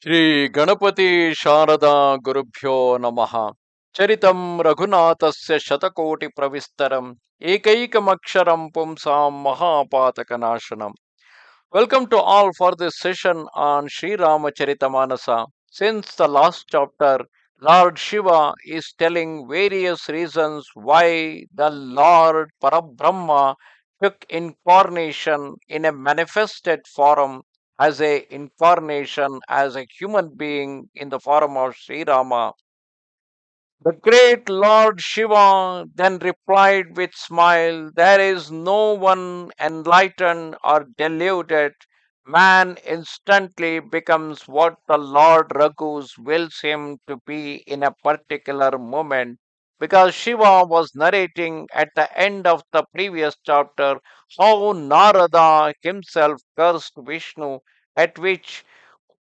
Shri Ganapati Sharada Gurubhyo Namaha Charitam Raghunathasya Shatakoti Pravistaram Ekaikamaksharam Pumsam Mahapatakanashanam. Welcome to all for this session on Sri Rama Manasa. Since the last chapter, Lord Shiva is telling various reasons why the Lord Parabrahma took incarnation in a manifested form as a incarnation as a human being in the form of Sri Rama. The great Lord Shiva then replied with smile, there is no one enlightened or deluded. Man instantly becomes what the Lord Raghu's wills him to be in a particular moment. Because Shiva was narrating at the end of the previous chapter how Narada himself cursed Vishnu, at which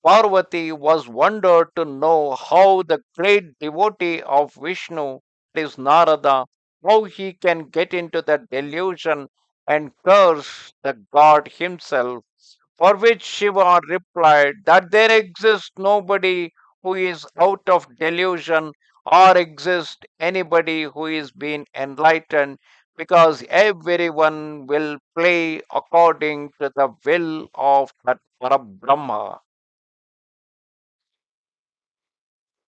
Parvati was wondered to know how the great devotee of Vishnu, that is Narada, how he can get into the delusion and curse the god himself. For which Shiva replied that there exists nobody who is out of delusion or exists anybody who is being enlightened because everyone will play according to the will of that Parabrahma.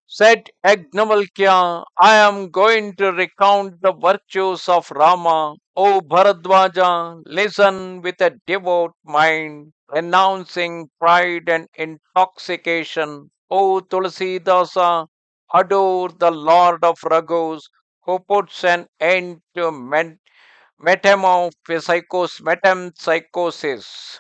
Said Yajnavalkya, I am going to recount the virtues of Rama. O Bharadwaja, listen with a devout mind, renouncing pride and intoxication. O Tulsidasa, adore the Lord of Raghus, who puts an end to metempsychosis.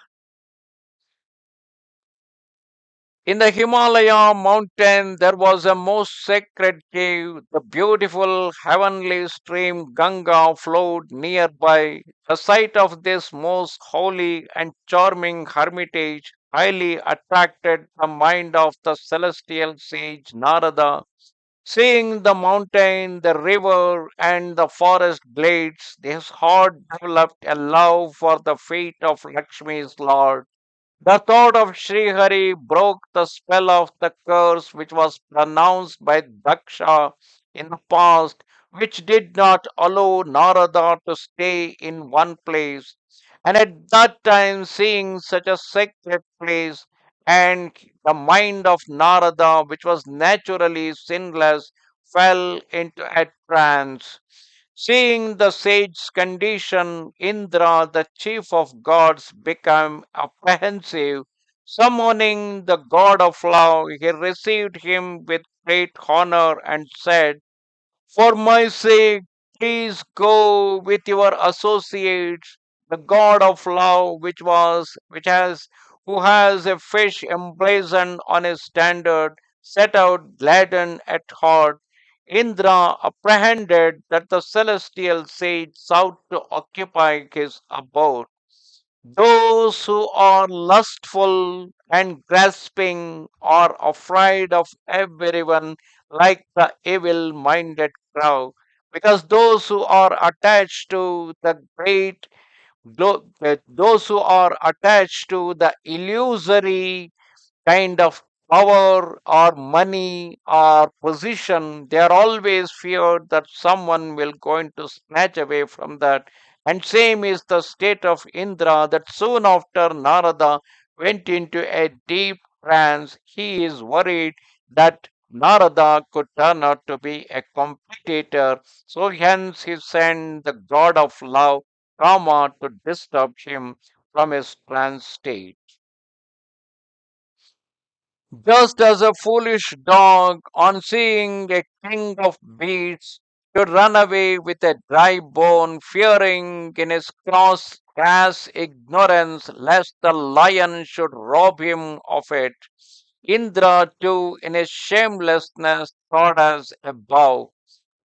In the Himalaya mountain, there was a most sacred cave. The beautiful heavenly stream Ganga flowed nearby. The sight of this most holy and charming hermitage highly attracted the mind of the celestial sage Narada. Seeing the mountain, the river, and the forest glades, his heart developed a love for the feet of Lakshmi's Lord. The thought of Srihari broke the spell of the curse which was pronounced by Daksha in the past, which did not allow Narada to stay in one place. And at that time, seeing such a sacred place, and the mind of Narada, which was naturally sinless, fell into a trance. Seeing the sage's condition, Indra, the chief of gods, became apprehensive. Summoning the god of love, he received him with great honor and said, for my sake, please go with your associates, the god of love, who has a fish emblazoned on his standard, set out gladdened at heart. Indra apprehended that the celestial sage sought to occupy his abode. Those who are lustful and grasping are afraid of everyone like the evil minded crowd, because those who are attached to the those who are attached to the illusory kind of power or money or position, they are always feared that someone will going to snatch away from that. And same is the state of Indra, that soon after Narada went into a deep trance, he is worried that Narada could turn out to be a competitor. So hence he sent the god of love, Rama, to disturb him from his trance state. Just as a foolish dog, on seeing a king of beasts, should run away with a dry bone, fearing in his crass ignorance lest the lion should rob him of it. Indra, too, in his shamelessness, thought as above.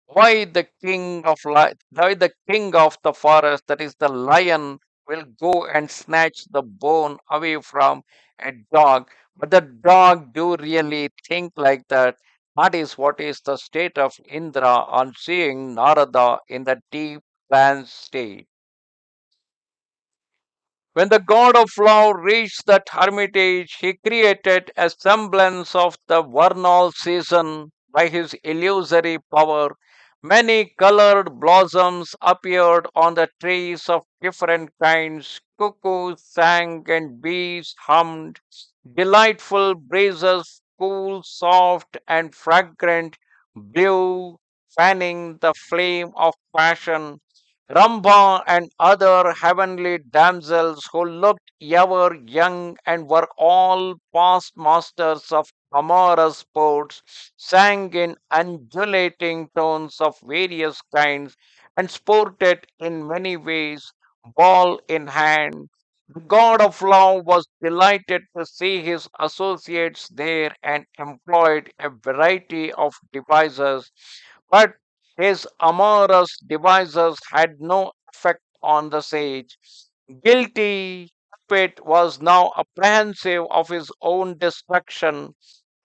Why the king of the forest, that is the lion, will go and snatch the bone away from a dog? But the dog do really think like that. That is what is the state of Indra on seeing Narada in the deep trance state. When the god of love reached that hermitage, he created a semblance of the vernal season by his illusory power. Many colored blossoms appeared on the trees of different kinds. Cuckoos sang and bees hummed. Delightful breezes, cool, soft, and fragrant, blew, fanning the flame of passion. Ramba and other heavenly damsels who looked ever young and were all past masters of amorous sports sang in undulating tones of various kinds and sported in many ways, ball in hand. The god of love was delighted to see his associates there and employed a variety of devices, but his amorous devices had no effect on the sage. Guilty, Cupid was now apprehensive of his own destruction.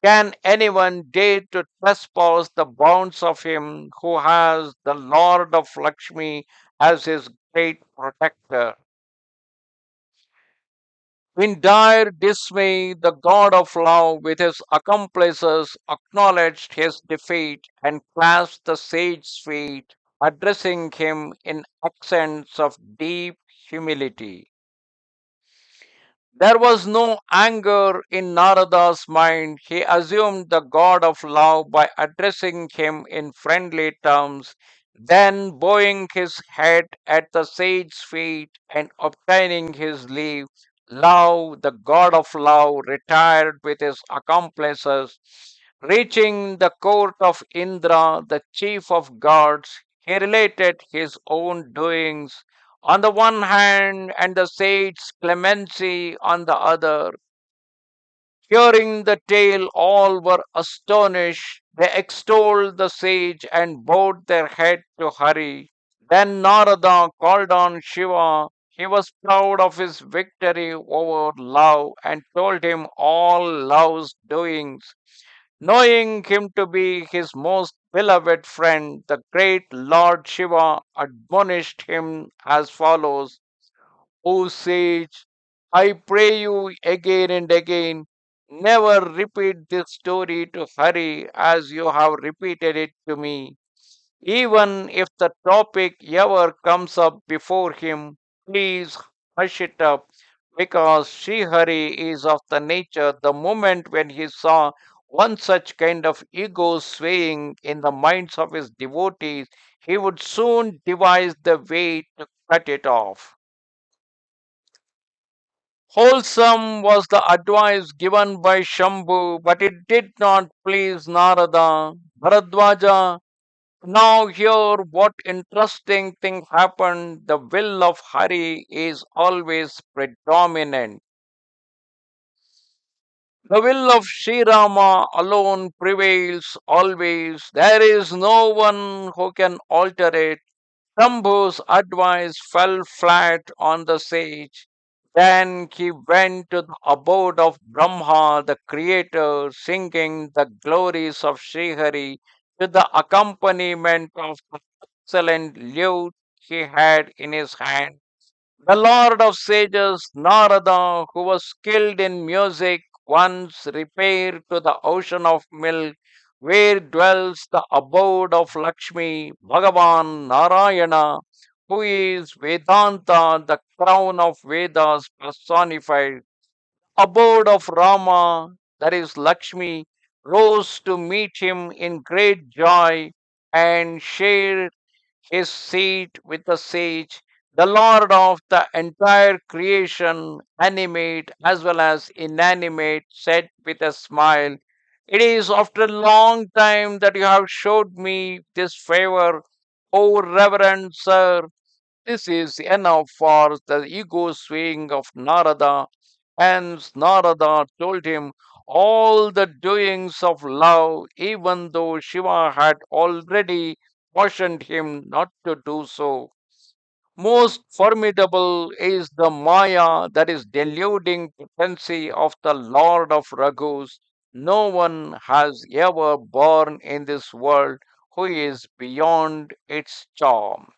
Can anyone dare to trespass the bounds of him who has the Lord of Lakshmi as his great protector? In dire dismay, the god of love with his accomplices acknowledged his defeat and clasped the sage's feet, addressing him in accents of deep humility. There was no anger in Narada's mind. He assumed the god of love by addressing him in friendly terms, then bowing his head at the sage's feet and obtaining his leave. Love, the god of love, retired with his accomplices. Reaching the court of Indra, the chief of gods, he related his own doings on the one hand and the sage's clemency on the other. Hearing the tale, all were astonished. They extolled the sage and bowed their head to Hari. Then Narada called on Shiva. He was proud of his victory over love and told him all love's doings. Knowing him to be his most beloved friend, the great Lord Shiva admonished him as follows: O sage, I pray you again and again, never repeat this story to Hari as you have repeated it to me. Even if the topic ever comes up before him, please hush it up, because Srihari is of the nature the moment when he saw one such kind of ego swaying in the minds of his devotees, he would soon devise the way to cut it off. Wholesome was the advice given by Shambhu, but it did not please Narada. Bharadwaja, now here what interesting thing happened. The will of Hari is always predominant. The will of Sri Rama alone prevails always. There is no one who can alter it. Shambhu's advice fell flat on the sage. Then he went to the abode of Brahma, the creator, singing the glories of Srihari to the accompaniment of the excellent lute he had in his hand. The Lord of Sages, Narada, who was skilled in music, once repaired to the ocean of milk, where dwells the abode of Lakshmi, Bhagavan Narayana, who is Vedanta, the crown of Vedas personified. Abode of Rama, that is Lakshmi, rose to meet him in great joy and shared his seat with the sage, the lord of the entire creation, animate as well as inanimate, said with a smile, "It is after a long time that you have showed me this favor, O reverend sir. This is enough for the ego swing of Narada." Hence, Narada told him all the doings of love, even though Shiva had already cautioned him not to do so. Most formidable is the Maya, that is deluding potency of the Lord of Raghus. No one has ever born in this world who is beyond its charm.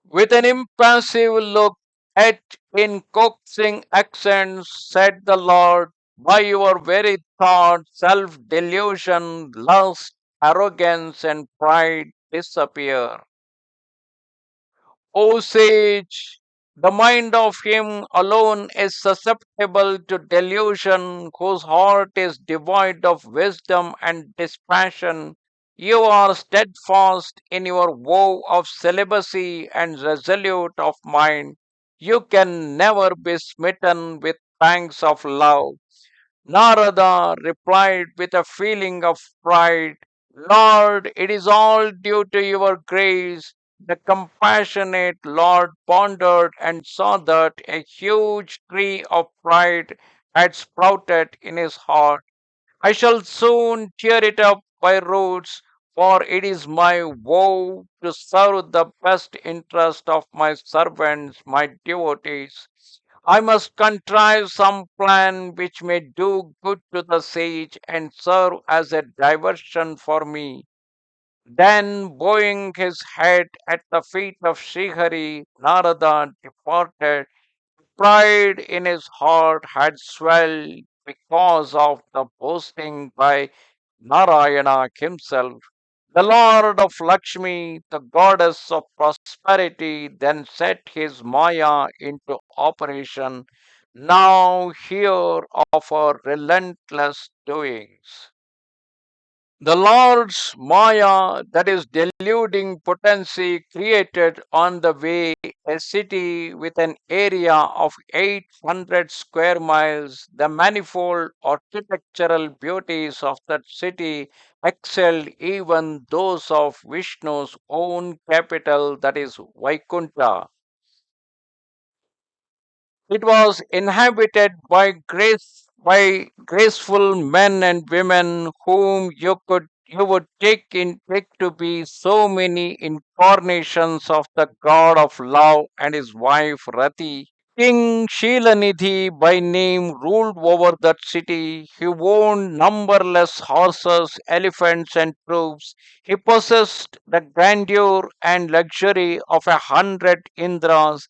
With an impassive look, Yet in coaxing accents said the Lord, by your very thought, self delusion, lust, arrogance, and pride disappear. O sage, the mind of him alone is susceptible to delusion, whose heart is devoid of wisdom and dispassion. You are steadfast in your vow of celibacy and resolute of mind. You can never be smitten with pangs of love. Narada replied with a feeling of pride, Lord, it is all due to your grace. The compassionate Lord pondered and saw that a huge tree of pride had sprouted in his heart. I shall soon tear it up by roots, for it is my vow to serve the best interest of my servants, my devotees. I must contrive some plan which may do good to the sage and serve as a diversion for me. Then, bowing his head at the feet of Srihari, Narada departed. Pride in his heart had swelled because of the boasting by Narayana himself. The Lord of Lakshmi, the goddess of prosperity, then set his Maya into operation. Now hear of her relentless doings. The Lord's Maya, that is deluding potency, created on the way a city with an area of 800 square miles. The manifold architectural beauties of that city excelled even those of Vishnu's own capital, that is Vaikunta. It was inhabited by graceful men and women whom you would take to be so many incarnations of the god of love and his wife Rati. King Shilanidhi by name ruled over that city. He owned numberless horses, elephants, and troops. He possessed the grandeur and luxury of 100 Indras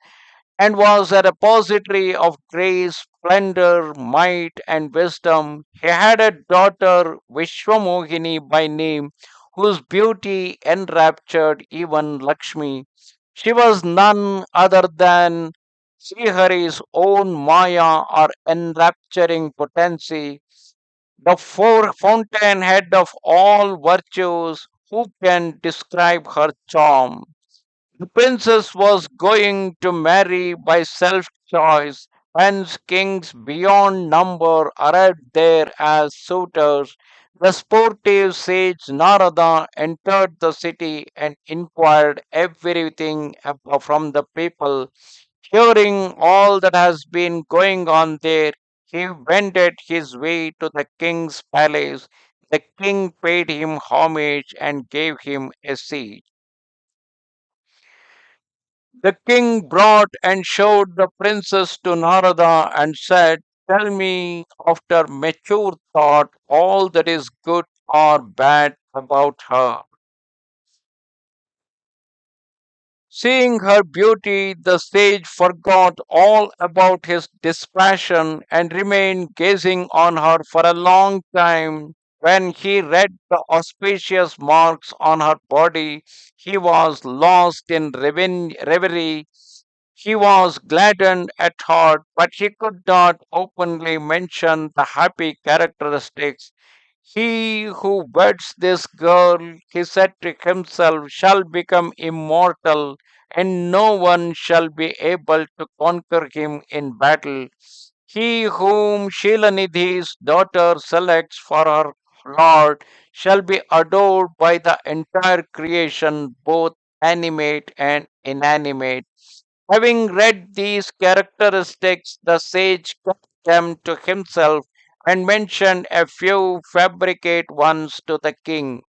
and was a repository of grace, splendor, might, and wisdom. He had a daughter, Vishwamohini by name, whose beauty enraptured even Lakshmi. She was none other than Srihari's own Maya or enrapturing potency, the fountainhead of all virtues. Who can describe her charm? The princess was going to marry by self choice, hence kings beyond number arrived there as suitors. The sportive sage Narada entered the city and inquired everything from the people. Hearing all that has been going on there, he wended his way to the king's palace. The king paid him homage and gave him a seat. The king brought and showed the princess to Narada and said, Tell me, after mature thought, all that is good or bad about her. Seeing her beauty, the sage forgot all about his dispassion and remained gazing on her for a long time. When he read the auspicious marks on her body, he was lost in reverie. He was gladdened at heart, but he could not openly mention the happy characteristics. He who weds this girl, he said to himself, shall become immortal, and no one shall be able to conquer him in battle. He whom Shilanidhi's daughter selects for her lord shall be adored by the entire creation, both animate and inanimate. Having read these characteristics, the sage kept them to himself and mentioned a few fabricate ones to the king,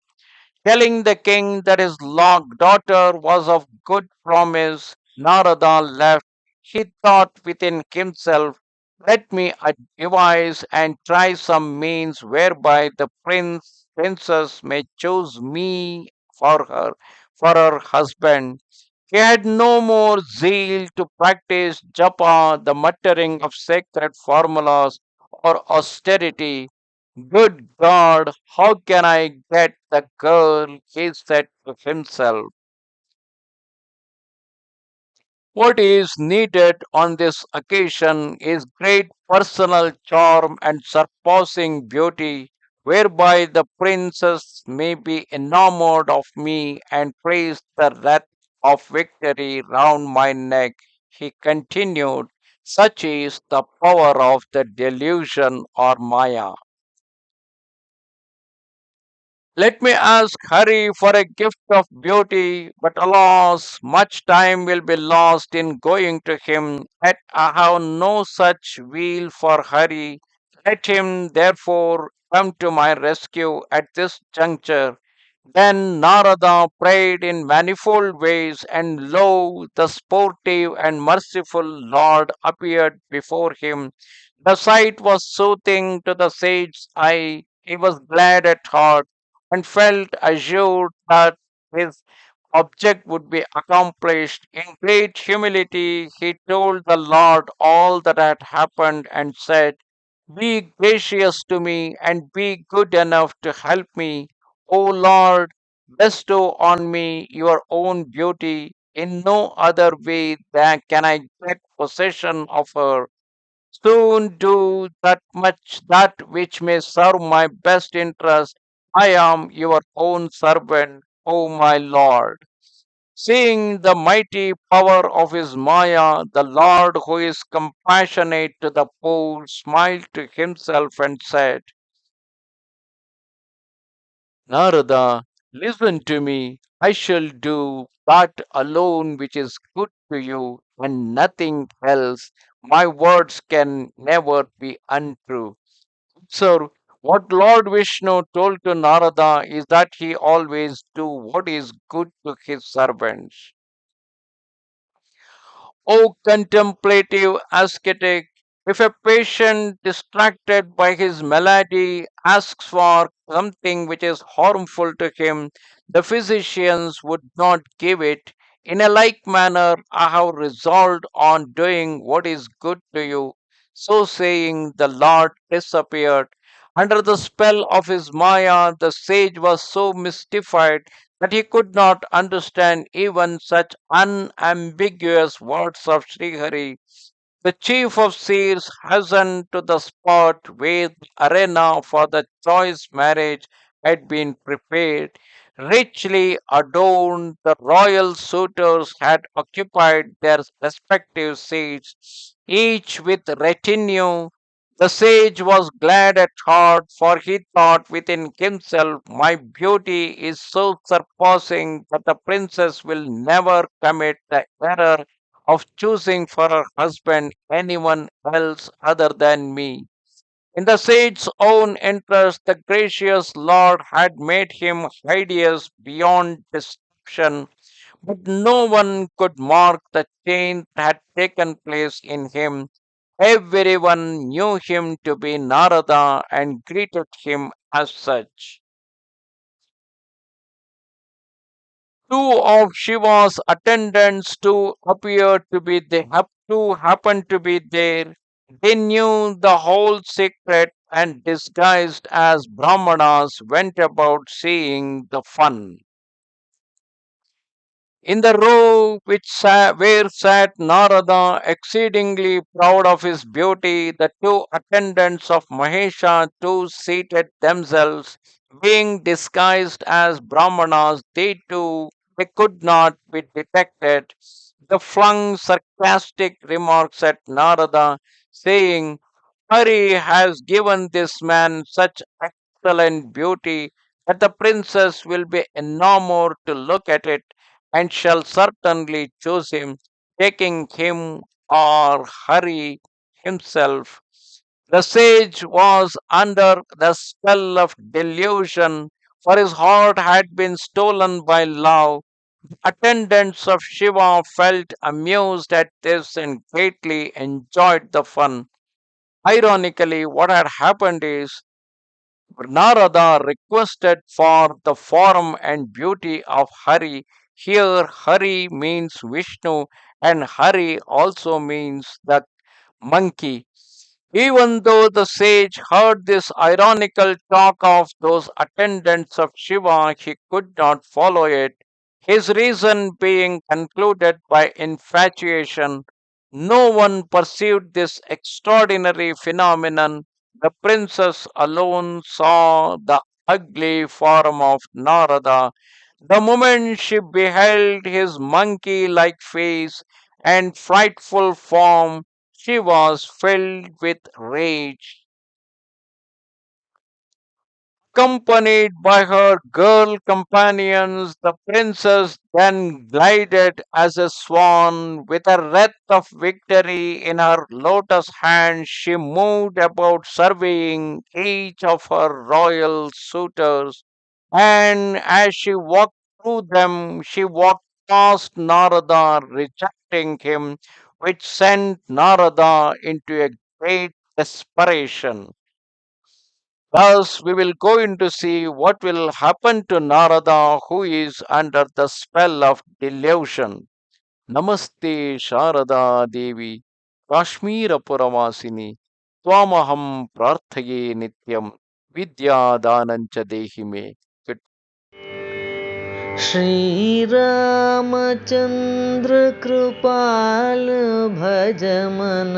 telling the king that his daughter was of good promise. Narada left. He thought within himself, let me devise and try some means whereby the princess may choose me for her husband. He had no more zeal to practice japa, the muttering of sacred formulas, or austerity. Good God, how can I get the girl? He said to himself. What is needed on this occasion is great personal charm and surpassing beauty, whereby the princess may be enamored of me and place the wreath of victory round my neck. He continued, such is the power of the delusion or Maya. Let me ask Hari for a gift of beauty, but alas, much time will be lost in going to him, yet I have no such will for Hari. Let him therefore come to my rescue at this juncture. Then Narada prayed in manifold ways, and lo, the sportive and merciful Lord appeared before him. The sight was soothing to the sage's eye. He was glad at heart and felt assured that his object would be accomplished. In great humility, he told the Lord all that had happened and said, be gracious to me and be good enough to help me. O Lord, bestow on me your own beauty. In no other way than can I get possession of her. Soon do that much that which may serve my best interest. I am your own servant, O my Lord. Seeing the mighty power of his Maya, the Lord who is compassionate to the poor smiled to himself and said, Narada, listen to me. I shall do that alone which is good to you and nothing else. My words can never be untrue. Sir, what Lord Vishnu told to Narada is that he always do what is good to his servants. O contemplative ascetic, if a patient distracted by his malady asks for something which is harmful to him, the physicians would not give it. In a like manner, I have resolved on doing what is good to you. So saying, the Lord disappeared. Under the spell of his Maya, the sage was so mystified that he could not understand even such unambiguous words of Srihari. The chief of seers hastened to the spot where the arena for the choice marriage had been prepared. Richly adorned, the royal suitors had occupied their respective seats, each with retinue. The sage was glad at heart, for he thought within himself, my beauty is so surpassing that the princess will never commit the error of choosing for her husband anyone else other than me. In the sage's own interest, the gracious Lord had made him hideous beyond description, but no one could mark the change that had taken place in him. Everyone knew him to be Narada and greeted him as such. Two of Shiva's attendants too appeared to be they too happened to be there. They knew the whole secret and disguised as Brahmanas went about seeing the fun. In the row where sat Narada, exceedingly proud of his beauty, the two attendants of Mahesha too seated themselves, being disguised as Brahmanas. They could not be detected. They flung sarcastic remarks at Narada, saying, Hari has given this man such excellent beauty that the princess will be enamored to look at it and shall certainly choose him, taking him or Hari himself. The sage was under the spell of delusion, for his heart had been stolen by love. Attendants of Shiva felt amused at this and greatly enjoyed the fun. Ironically, what had happened is Narada requested for the form and beauty of Hari. Here, Hari means Vishnu, and Hari also means the monkey. Even though the sage heard this ironical talk of those attendants of Shiva, he could not follow it, his reason being concluded by infatuation. No one perceived this extraordinary phenomenon. The princess alone saw the ugly form of Narada. The moment she beheld his monkey like face and frightful form, she was filled with rage. Accompanied by her girl companions, the princess then glided as a swan with a wreath of victory in her lotus hand. She moved about surveying each of her royal suitors, and as she walked through them, she walked past Narada, rejecting him, which sent Narada into a great desperation. Thus, we will go in to see what will happen to Narada, who is under the spell of delusion. Namaste Sharada Devi, Kashmira Puravasini, Twamaham Prarthaye Nityam, Vidya Danancha Dehi Me. Good. Shri Ramchandra कृपाल भज मन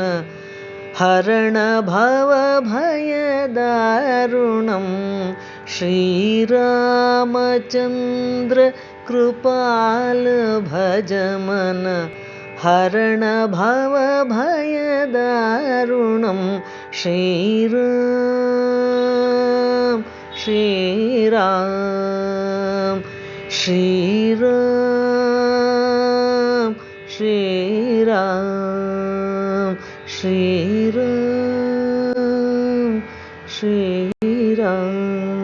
हरण भव भयदारुणं श्रीरामचन्द्र कृपाल भज मन हरण भव भयदारुणं श्रीराम श्रीराम श्रीराम श्रीराम श्रीराम श्रीराम